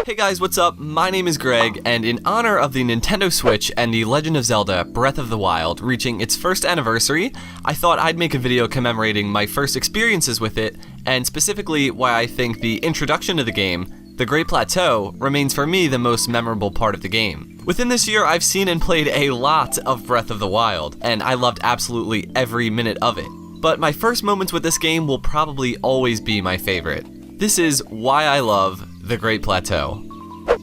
Hey guys, what's up? My name is Greg, and in honor of the Nintendo Switch and The Legend of Zelda Breath of the Wild reaching its first anniversary, I thought I'd make a video commemorating my first experiences with it, and specifically why I think the introduction to the game, the Great Plateau, remains for me the most memorable part of the game. Within this year, I've seen and played a lot of Breath of the Wild, and I loved absolutely every minute of it. But my first moments with this game will probably always be my favorite. This is why I love the Great Plateau.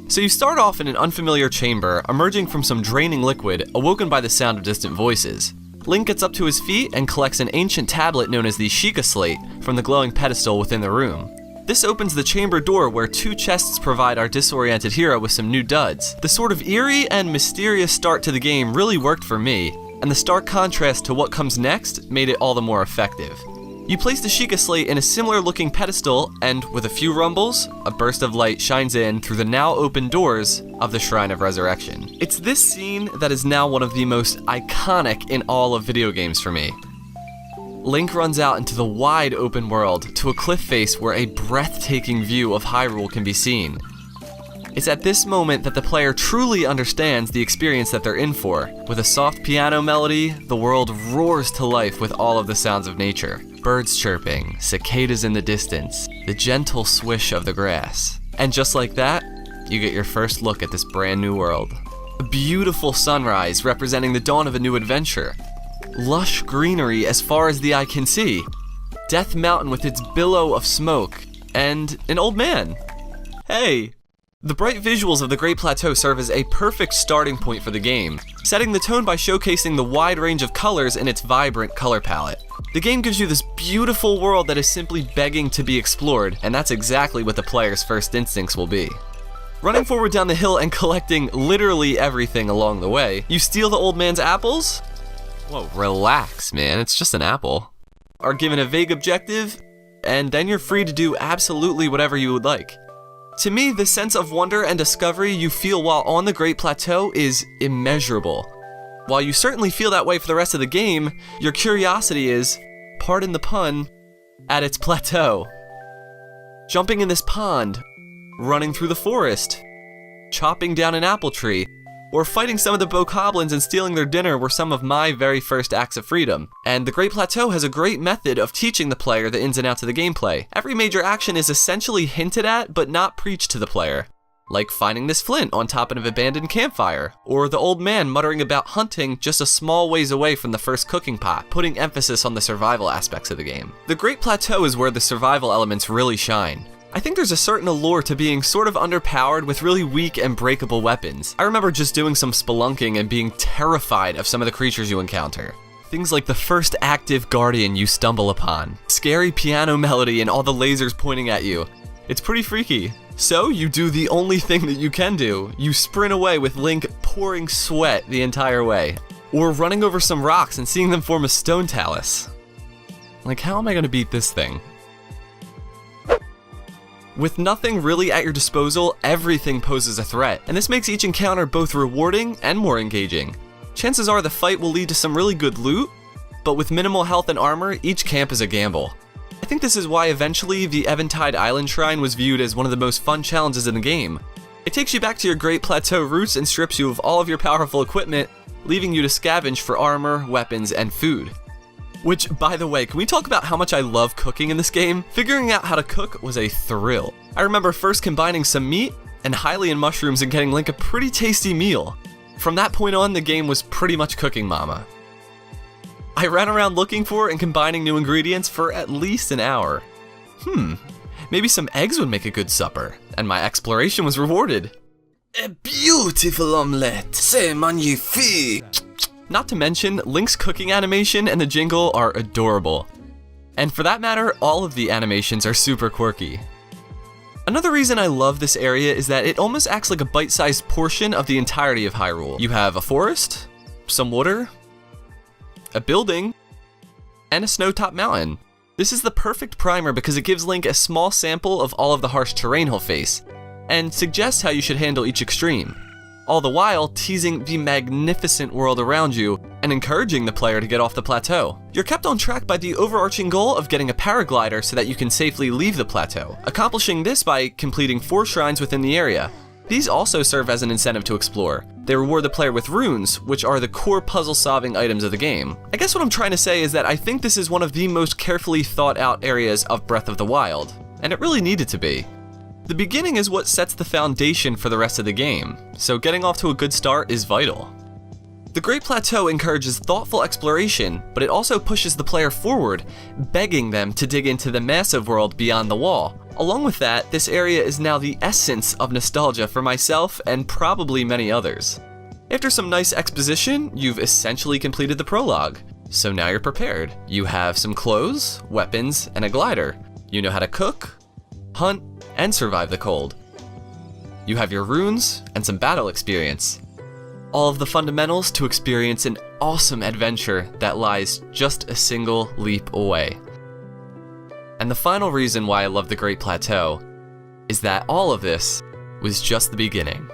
So you start off in an unfamiliar chamber, emerging from some draining liquid, awoken by the sound of distant voices. Link gets up to his feet and collects an ancient tablet known as the Sheikah Slate from the glowing pedestal within the room. This opens the chamber door where two chests provide our disoriented hero with some new duds. The sort of eerie and mysterious start to the game really worked for me, and the stark contrast to what comes next made it all the more effective. You place the Sheikah Slate in a similar looking pedestal, and with a few rumbles, a burst of light shines in through the now open doors of the Shrine of Resurrection. It's this scene that is now one of the most iconic in all of video games for me. Link runs out into the wide open world to a cliff face where a breathtaking view of Hyrule can be seen. It's at this moment that the player truly understands the experience that they're in for. With a soft piano melody, the world roars to life with all of the sounds of nature. Birds chirping, cicadas in the distance, the gentle swish of the grass. And just like that, you get your first look at this brand new world. A beautiful sunrise representing the dawn of a new adventure. Lush greenery as far as the eye can see. Death Mountain with its billow of smoke. And an old man. Hey! The bright visuals of the Great Plateau serve as a perfect starting point for the game, setting the tone by showcasing the wide range of colors in its vibrant color palette. The game gives you this beautiful world that is simply begging to be explored, and that's exactly what the player's first instincts will be. Running forward down the hill and collecting literally everything along the way, you steal the old man's apples? Whoa, relax, man, it's just an apple. Are given a vague objective, and then you're free to do absolutely whatever you would like. To me, the sense of wonder and discovery you feel while on the Great Plateau is immeasurable. While you certainly feel that way for the rest of the game, your curiosity is, pardon the pun, at its plateau. Jumping in this pond, running through the forest, chopping down an apple tree, or fighting some of the bokoblins and stealing their dinner were some of my very first acts of freedom. And the Great Plateau has a great method of teaching the player the ins and outs of the gameplay. Every major action is essentially hinted at, but not preached to the player. Like finding this flint on top of an abandoned campfire, or the old man muttering about hunting just a small ways away from the first cooking pot, putting emphasis on the survival aspects of the game. The Great Plateau is where the survival elements really shine. I think there's a certain allure to being sort of underpowered with really weak and breakable weapons. I remember just doing some spelunking and being terrified of some of the creatures you encounter. Things like the first active guardian you stumble upon, scary piano melody and all the lasers pointing at you. It's pretty freaky. So you do the only thing that you can do. You sprint away with Link pouring sweat the entire way. Or running over some rocks and seeing them form a stone talus. Like, how am I gonna beat this thing? With nothing really at your disposal, everything poses a threat, and this makes each encounter both rewarding and more engaging. Chances are the fight will lead to some really good loot, but with minimal health and armor, each camp is a gamble. I think this is why eventually the Eventide Island Shrine was viewed as one of the most fun challenges in the game. It takes you back to your Great Plateau roots and strips you of all of your powerful equipment, leaving you to scavenge for armor, weapons, and food. Which, by the way, can we talk about how much I love cooking in this game? Figuring out how to cook was a thrill. I remember first combining some meat and Hylian mushrooms and getting Link a pretty tasty meal. From that point on, the game was pretty much cooking mama. I ran around looking for and combining new ingredients for at least an hour. Maybe some eggs would make a good supper, and my exploration was rewarded. A beautiful omelette, c'est magnifique! Not to mention, Link's cooking animation and the jingle are adorable. And for that matter, all of the animations are super quirky. Another reason I love this area is that it almost acts like a bite-sized portion of the entirety of Hyrule. You have a forest, some water, a building, and a snow-topped mountain. This is the perfect primer because it gives Link a small sample of all of the harsh terrain he'll face, and suggests how you should handle each extreme. all the while teasing the magnificent world around you and encouraging the player to get off the plateau. You're kept on track by the overarching goal of getting a paraglider so that you can safely leave the plateau, accomplishing this by completing 4 shrines within the area. These also serve as an incentive to explore. They reward the player with runes, which are the core puzzle-solving items of the game. I guess what I'm trying to say is that I think this is one of the most carefully thought-out areas of Breath of the Wild, and it really needed to be. The beginning is what sets the foundation for the rest of the game, so getting off to a good start is vital. The Great Plateau encourages thoughtful exploration, but it also pushes the player forward, begging them to dig into the massive world beyond the wall. Along with that, this area is now the essence of nostalgia for myself and probably many others. After some nice exposition, you've essentially completed the prologue. So now you're prepared. You have some clothes, weapons, and a glider. You know how to cook, hunt, and survive the cold. You have your runes and some battle experience. All of the fundamentals to experience an awesome adventure that lies just a single leap away. And the final reason why I love the Great Plateau is that all of this was just the beginning.